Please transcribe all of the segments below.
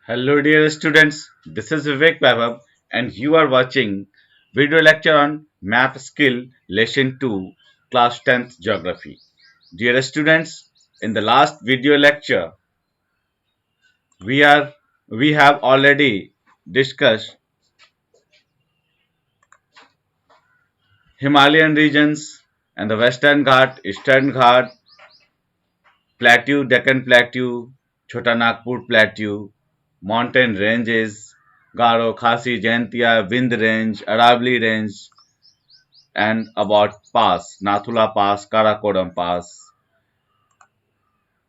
Hello dear students, this is Vivek Vaibhav and you are watching video lecture on Math Skill Lesson 2 Class 10th Geography. Dear students, in the last video lecture we are we have already discussed Himalayan regions and the Western Ghat, Eastern Ghat, Plateau, Deccan Plateau, Chota Nagpur Plateau, mountain ranges, Garo, Khasi, Jaintia, Vind Range, Aravali Range, and about Pass, Nathula Pass, Karakoram Pass.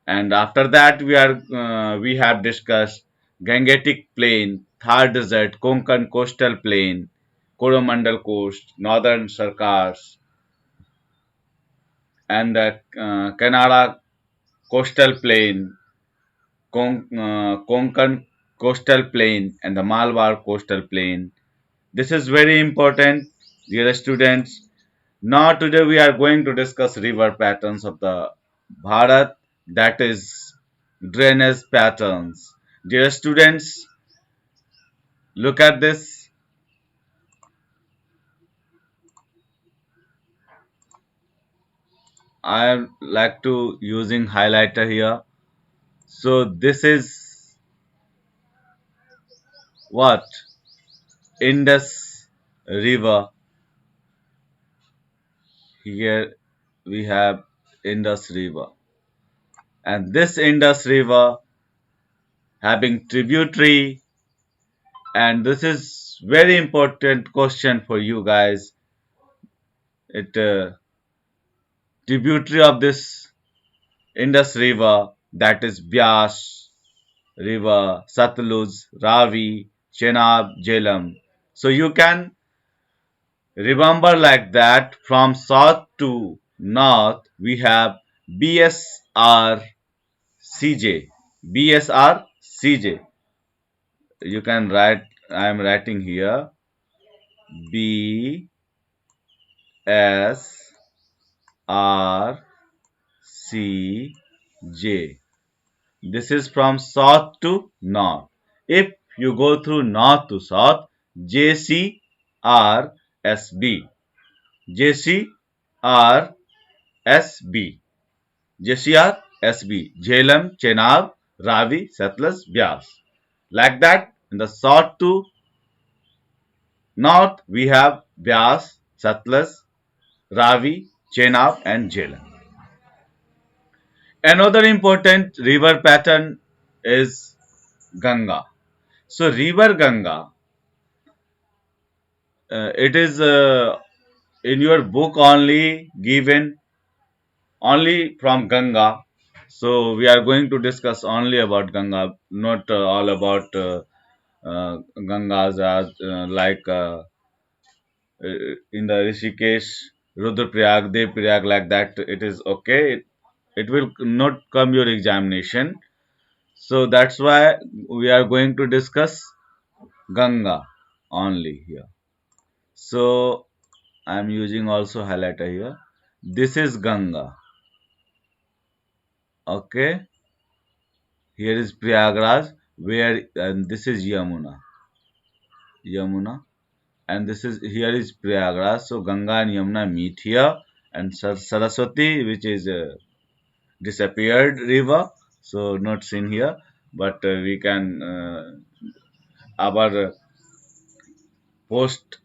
And after that, we have discussed Gangetic Plain, Thar Desert, Konkan Coastal Plain, Coromandel Coast, Northern Sarkars, and the Kannada Coastal Plain, Konkan Coastal Plain, and the Malabar Coastal Plain. This is very important, dear students. Now today we are going to discuss river patterns of the Bharat, that is drainage patterns. Dear students, look at this. I like to using highlighter here. So this is what Indus River. Here we have Indus River, and this Indus River having tributary, and this is very important question for you guys. It tributary of this Indus River, that is Byas River, Satluj, Ravi, Chenab, Jhelum. So you can remember like that from south to north we have BSR CJ. BSR CJ. You can write, I am writing here B S R C J. This is from south to north. If you go through north to south, JCRSB, JCRSB, JCRSB, Jhelum, Chenab, Ravi, Satluj, Byas. Like that, in the south to north, we have Byas, Satluj, Ravi, Chenab, and Jhelum. Another important river pattern is Ganga. So, river Ganga, it is in your book only given only from Ganga. So we are going to discuss only about Ganga, not all about Gangas as in the Rishikesh, Rudraprayag, Devprayag, like that. It is okay. It will not come your examination. So that's why we are going to discuss Ganga only here. So I am using also highlighter here. This is Ganga. Okay. Here is Prayagraj, where and this is Yamuna. Yamuna. And this is here is Prayagraj. So Ganga and Yamuna meet here. And Saraswati, which is a disappeared river, so not seen here. But we can our post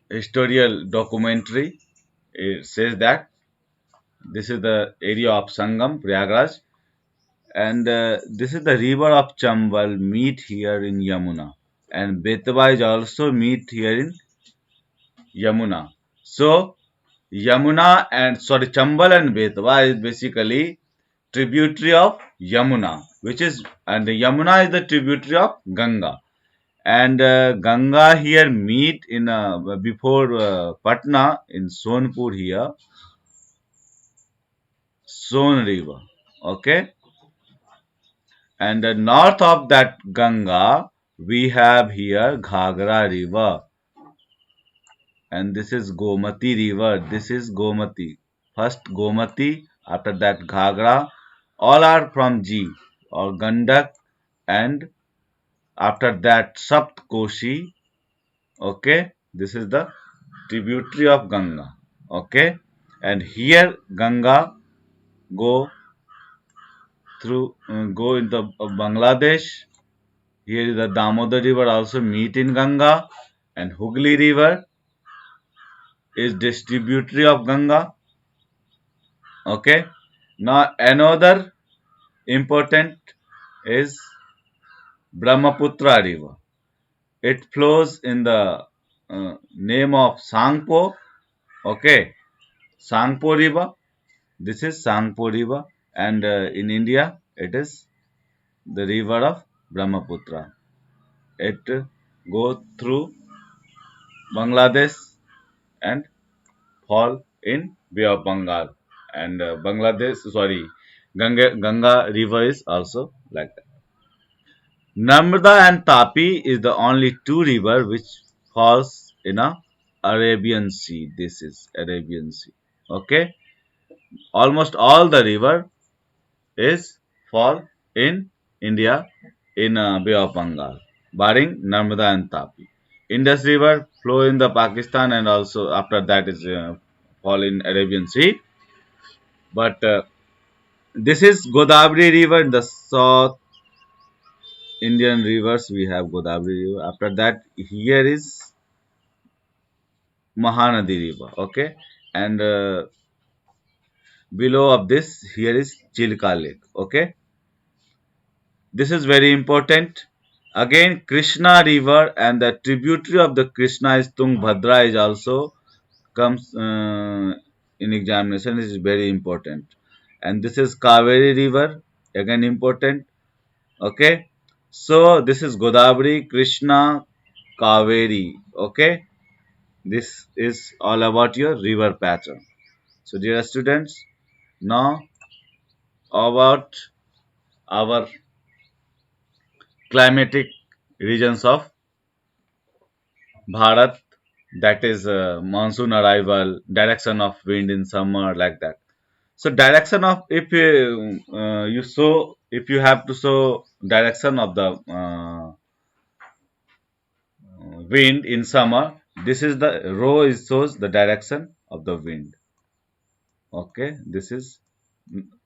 historical documentary, it says that this is the area of Sangam, Prayagraj, and this is the river of Chambal meet here in Yamuna, and Betwa is also meet here in Yamuna. So Yamuna and sorry Chambal and Betwa is basically tributary of Yamuna, which is and Yamuna is the tributary of Ganga, and Ganga here meet in before Patna in Sonpur here, Son river, okay, and north of that Ganga we have here Ghagra river, and this is Gomati river. This is Gomati. First Gomati, after that Ghagra. All are from G or Gandak and after that Saptkoshi. Okay, this is the tributary of Ganga. Okay, and here Ganga go go in the Bangladesh. Here is the Damodar river also meet in Ganga, and Hooghly river is distributary of Ganga. Okay, now another important is Brahmaputra river. It flows in the name of Sangpo. Okay, Sangpo river. This is Sangpo river, and in India it is the river of Brahmaputra. It goes through Bangladesh and fall in Bay of Bengal. And Ganga river is also like that. Narmada and Tapi is the only two river which falls in a Arabian Sea. This is Arabian Sea. Okay, almost all the river is fall in India in Bay of Bengal, barring Narmada and Tapi. Indus River flow in the Pakistan and also after that is fall in Arabian Sea. But this is Godavari River in the South Indian rivers. We have Godavari River. After that, here is Mahanadi River. Okay, and below of this, here is Chilka Lake. Okay, this is very important. Again, Krishna River and the tributary of the Krishna is Tungbhadra is also comes in examination. This is very important. And this is Kaveri River, again important. Okay, so this is Godavari, Krishna, Kaveri. Okay, this is all about your river pattern. So, dear students, now about our climatic regions of Bharat, that is monsoon arrival, direction of wind in summer, like that. So, direction of if if you have to show direction of the wind in summer, this is the row is shows the direction of the wind. Okay, this is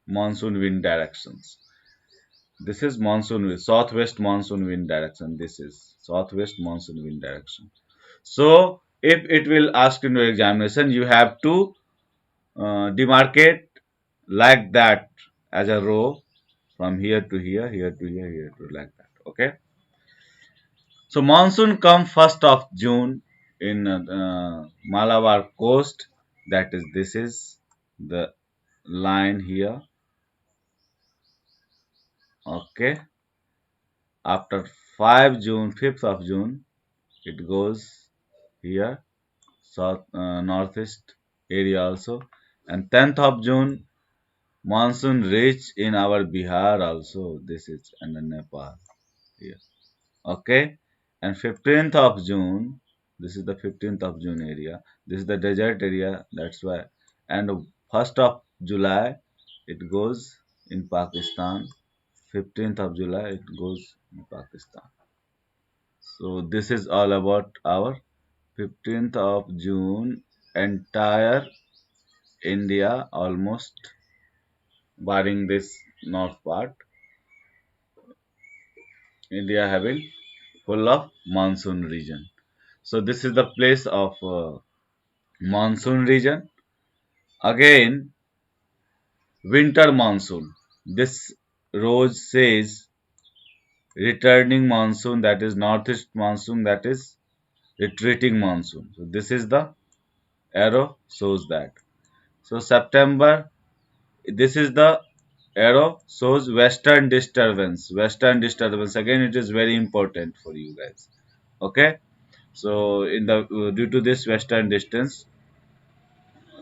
monsoon wind directions. This is monsoon wind, southwest monsoon wind direction. This is southwest monsoon wind direction. So, if it will ask in your examination, you have to demarcate like that as a row from here to here, here to here, here to like that. Okay. So monsoon come 1st of June in Malabar coast. That is, this is the line here. Okay. After 5 June, 5th of June, it goes here, northeast area also. And 10th of June, monsoon reach in our Bihar also. This is and then Nepal here. Okay, and 15th of June, this is the 15th of June area. This is the desert area. That's why. And 1st of July, it goes in Pakistan. 15th of July, it goes in Pakistan. So this is all about our 15th of June entire India almost barring this north part. India having full of monsoon region. So this is the place of monsoon region. Again, winter monsoon. This rose says returning monsoon, that is northeast monsoon, that is retreating monsoon. So this is the arrow shows that. So September, this is the arrow shows western disturbance. Western disturbance again, it is very important for you guys. Okay. So in the due to this western distance,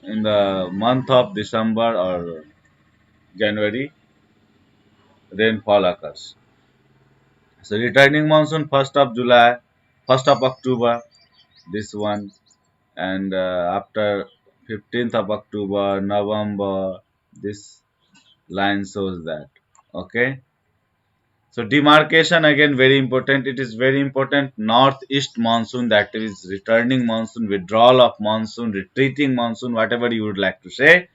in the month of December or January, rainfall occurs. So returning monsoon 1st of July, 1st of October, this one, and after 15th of October, November, this line shows that. Okay, So demarcation again very important. It is very important. Northeast monsoon, that is returning monsoon, withdrawal of monsoon, retreating monsoon, whatever you would like to say.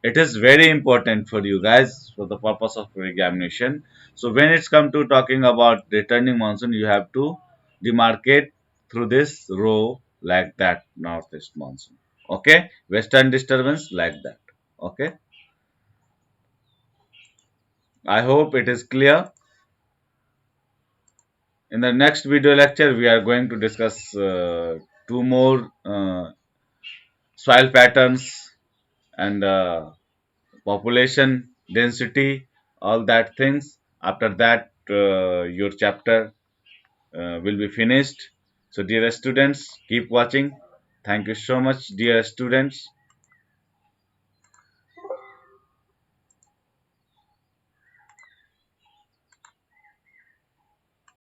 It is very important for you guys for the purpose of your examination. So when it's come to talking about returning monsoon, you have to demarcate through this row like that, northeast monsoon. Okay, western disturbance like that. Okay, I hope it is clear. In the next video lecture, we are going to discuss two more soil patterns and population density, all that things. After that, your chapter will be finished. So, dear students, keep watching. Thank you so much, dear students.